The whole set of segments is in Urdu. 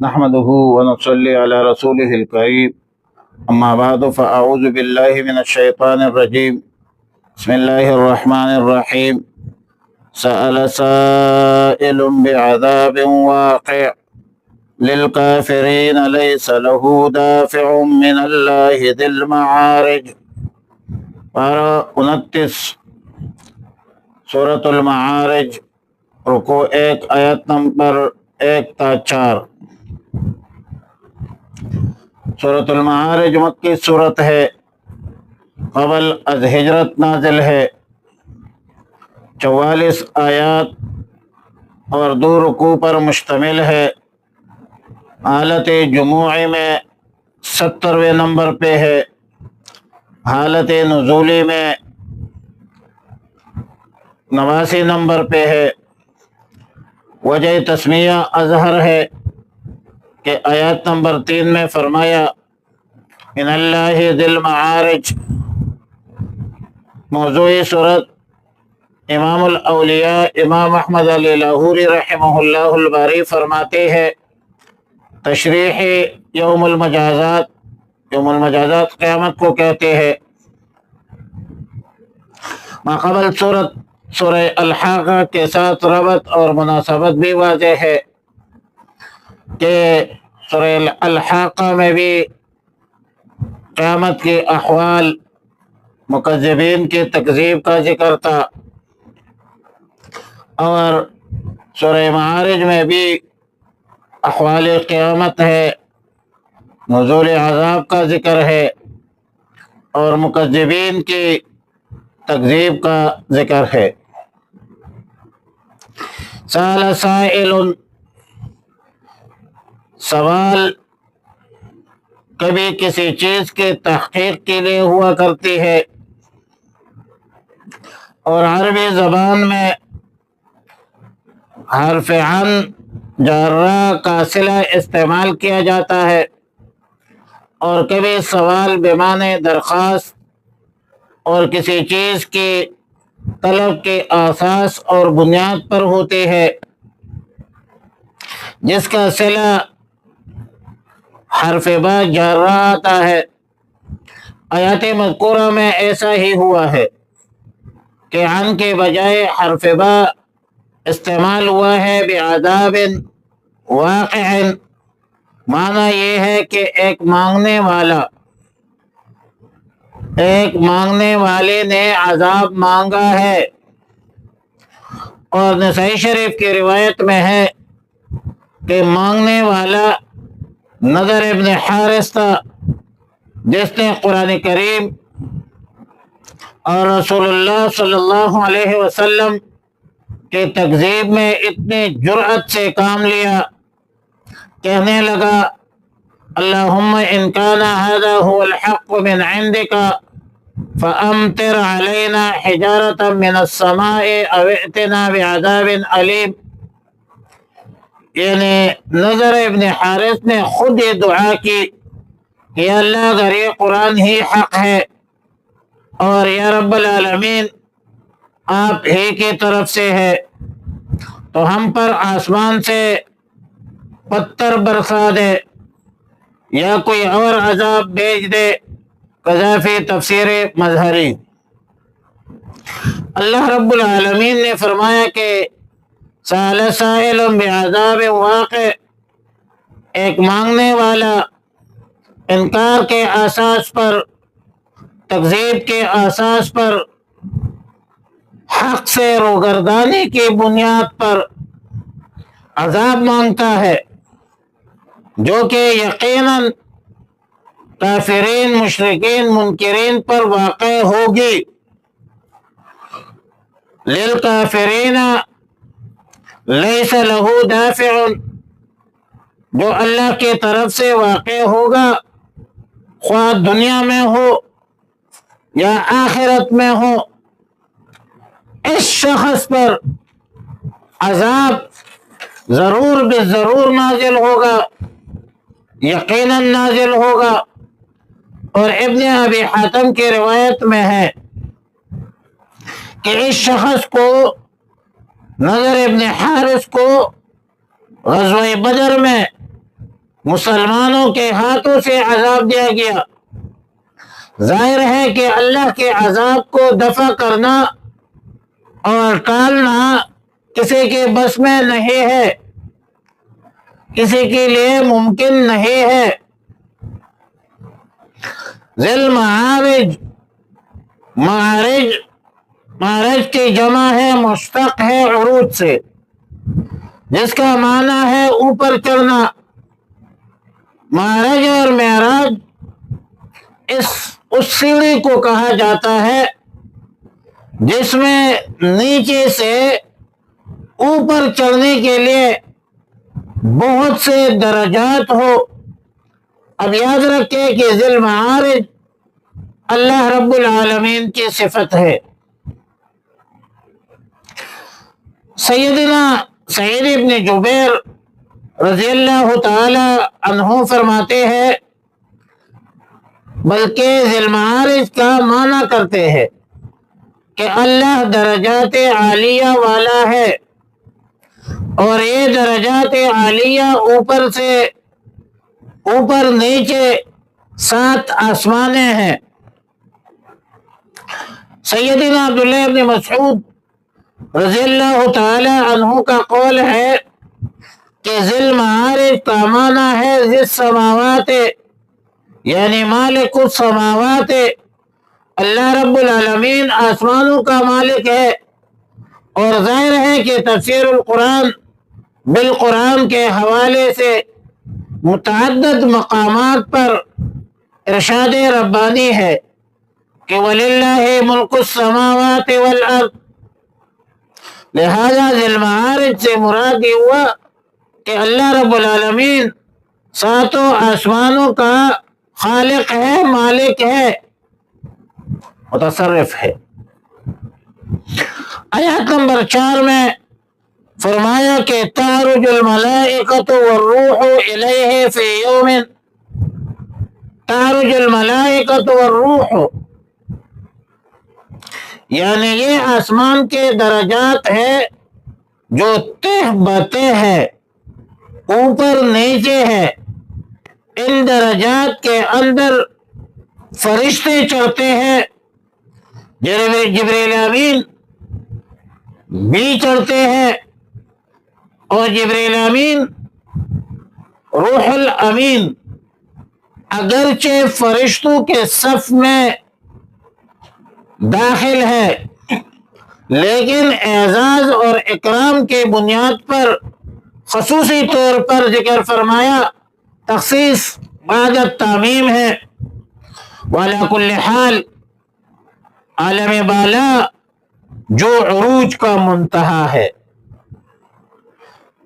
نحمده ونصلي على رسوله الكريم أما بعد فأعوذ بالله من الشيطان الرجيم بسم الله الرحمن الرحيم سأل سائل بعذاب واقع للكافرين ليس له دافع من الله ذي المعارج۔ پارہ 29 سورۃ المعارج، رکوع 1 آیت نمبر 1 تا 4۔ سورۃ المعارج مکی صورت ہے، قبل از ہجرت نازل ہے، 44 آیات اور 2 رکوع پر مشتمل ہے۔ حالت جموعی میں 70ویں نمبر پہ ہے، حالت نزولی میں 89 نمبر پہ ہے۔ وجہ تسمیہ اظہر ہے کہ آیات نمبر 3 میں فرمایا من اللہ ذی المعارج۔ موضوعی صورت امام الاولیاء امام احمد علی لاہوری رحمہ اللہ الباری فرماتے ہیں، تشریح یوم المجازات، یوم المجازات قیامت کو کہتے ہیں۔ ماقبل صورت سورہ الحاقہ کے ساتھ ربط اور مناسبت بھی واضح ہے کہ سورہ الحاقہ میں بھی قیامت کے احوال، مکذبین کی تکذیب کا ذکر تھا، اور سورہ معارج میں بھی احوال قیامت ہے، نزول عذاب کا ذکر ہے اور مکذبین کی تکذیب کا ذکر ہے۔ سأل سائل، سوال کبھی کسی چیز کے تحقیق کے لیے ہوا کرتی ہے، اور عربی زبان میں حرف عن جارہ کا صلہ استعمال کیا جاتا ہے، اور کبھی سوال بمعنی درخواست اور کسی چیز کی طلب کے اساس اور بنیاد پر ہوتی ہے، جس کا صلہ حرف با جارہ آتا ہے۔ آیات مذکورہ میں ایسا ہی ہوا ہے کہ عن کے بجائے حرف با استعمال ہوا ہے بعذاب واقع۔ معنی یہ ہے کہ ایک مانگنے والے نے عذاب مانگا ہے، اور نسائی شریف کی روایت میں ہے کہ مانگنے والا نضر ابن حارث تھا، جس نے قرآن کریم اور رسول اللہ صلی اللہ علیہ وسلم کی تکذیب میں اتنی جرأت سے کام لیا، کہنے لگا اللہم ان کان ھذا ھو الحق من عندک فامطر علینا حجارۃ من السماء او ائتنا بعذاب علیم۔ یعنی نضر ابن حارث نے خود یہ دعا کی کہ اللہ اگر یہ قرآن ہی حق ہے اور یا رب العالمین آپ ہی کی طرف سے ہے، تو ہم پر آسمان سے پتھر برسا دے یا کوئی اور عذاب بھیج دے۔ قذافی تفسیر مظہری۔ اللہ رب العالمین نے فرمایا کہ سأل سائل بعذاب واقع، ایک مانگنے والا انکار کے اساس پر، تکذیب کے اساس پر، حق سے روگردانی کی بنیاد پر عذاب مانگتا ہے، جو کہ یقیناً کافرین، مشرکین، منکرین پر واقع ہوگی۔ للکافرین لیس لہ دافع، جو اللہ کی طرف سے واقع ہوگا، خواہ دنیا میں ہو یا آخرت میں ہو، اس شخص پر عذاب ضرور بے ضرور نازل ہوگا، یقیناً نازل ہوگا۔ اور ابن ابی حاتم کی روایت میں ہے کہ اس شخص کو، نضر ابن حارث کو، غزوہ بدر میں مسلمانوں کے ہاتھوں سے عذاب دیا گیا۔ ظاہر ہے کہ اللہ کے عذاب کو دفع کرنا اور ٹالنا کسی کے بس میں نہیں ہے، کسی کے لیے ممکن نہیں ہے۔ ذی المعارج، معرج کی جمع ہے، مشتق ہے عروج سے، جس کا معنی ہے اوپر چڑھنا۔ معرج اور معراج اس سیڑھی کو کہا جاتا ہے جس میں نیچے سے اوپر چڑھنے کے لیے بہت سے درجات ہو۔ اب یاد رکھیں کہ ذی المعارج اللہ رب العالمین کی صفت ہے۔ سیدنا سعید ابن جبیر رضی اللہ تعالی عنہ فرماتے ہیں، بلکہ ذی المعارج کا معنی کرتے ہیں کہ اللہ درجات عالیہ والا ہے، اور یہ درجات عالیہ اوپر سے اوپر نیچے 7 آسمانیں ہیں۔ سیدنا عبداللہ ابن مسعود رضی اللہ تعالی عنہ کا قول ہے کہ ذی المعارج کا معنی ہے ذی السماوات، یعنی مالک السماوات، اللہ رب العالمین آسمانوں کا مالک ہے۔ اور ظاہر ہے کہ تفسیر القرآن بالقرآن کے حوالے سے متعدد مقامات پر ارشاد ربانی ہے کہ وَلِلَّهِ مُلْكُ السَّمَاوَاتِ وَالْأَرْضِ، لہذا ذی المعارج سے مراد یہ ہوا کہ اللہ رب العالمین 7 آسمانوں کا خالق ہے، مالک ہے، متصرف ہے۔ آیت نمبر 4 میں فرمایا کہ تعرج الملائکۃ والروح الیہ فی یوم، تعرج الملائکۃ والروح، یعنی یہ آسمان کے درجات ہے جو تہ بتہ ہے، اوپر نیچے ہے۔ ان درجات کے اندر فرشتے چڑھتے ہیں، جبریل امین بھی چڑھتے ہیں، اور جبریل امین روح الامین اگرچہ فرشتوں کے صف میں داخل ہے، لیکن اعزاز اور اکرام کے بنیاد پر خصوصی طور پر ذکر فرمایا، تخصیص بعد التعمیم ہے۔ وعلی کل حال عالم بالا جو عروج کا منتہا ہے،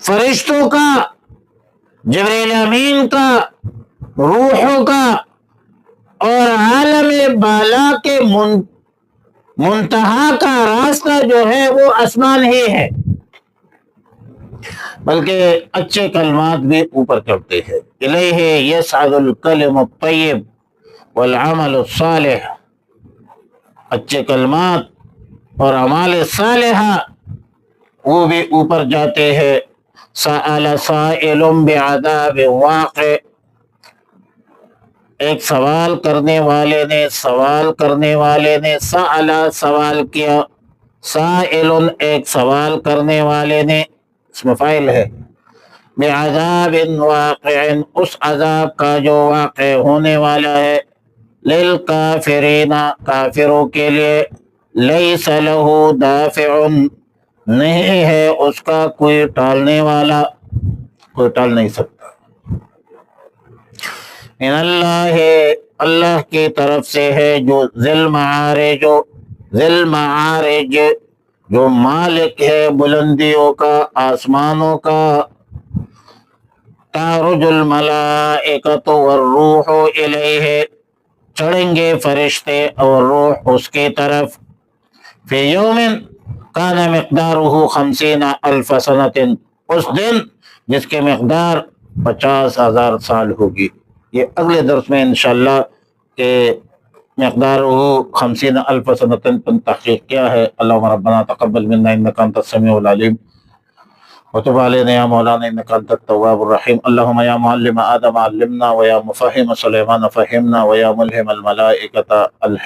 فرشتوں کا، جبریل امین کا، روحوں کا، اور عالم بالا کے منتہا کا راستہ جو ہے وہ آسمان ہی ہے، بلکہ اچھے کلمات بھی اوپر چڑھتے ہیں۔ الیہ یصعد الکلم الطیب والعمل الصالح، اچھے کلمات اور اعمال صالحہ وہ بھی اوپر جاتے ہیں۔ سأل سائل بعذاب واقع، ایک سوال کرنے والے نے سأل سوال کیا، سائل ایک سوال کرنے والے نے، اس میں فاعل ہے، بعذاب واقع، اس عذاب کا جو واقع ہونے والا ہے، للکافرین، کافروں کے لیے، لیس لہ دافع، نہیں ہے اس کا کوئی ٹالنے والا، کوئی ٹال نہیں سکتا۔ من اللہ، اللہ کی طرف سے ہے، جو ذی المعارج، جو مالک ہے بلندیوں کا، آسمانوں کا۔ تعرج الملائکۃ والروح الیہ، چڑھیں گے فرشتے اور روح اس کی طرف، فی یوم کان مقدارہ 50,000 سنۃ، اس دن جس کی مقدار 50,000 سال ہوگی۔ یہ اگلے درس میں انشاءاللہ کہ مقدارہ 50,000 سنۃ پر تحقیق کیا ہے۔ اللہم ربنا تقبل منا انک انت السمیع العلیم وتب علينا يا مولانا إنك أنت التواب الرحيم. اللهم يا معلم آدم علمنا، ويا مفهم سليمان فهمنا، ويا ملهم الملائكة ألهمنا.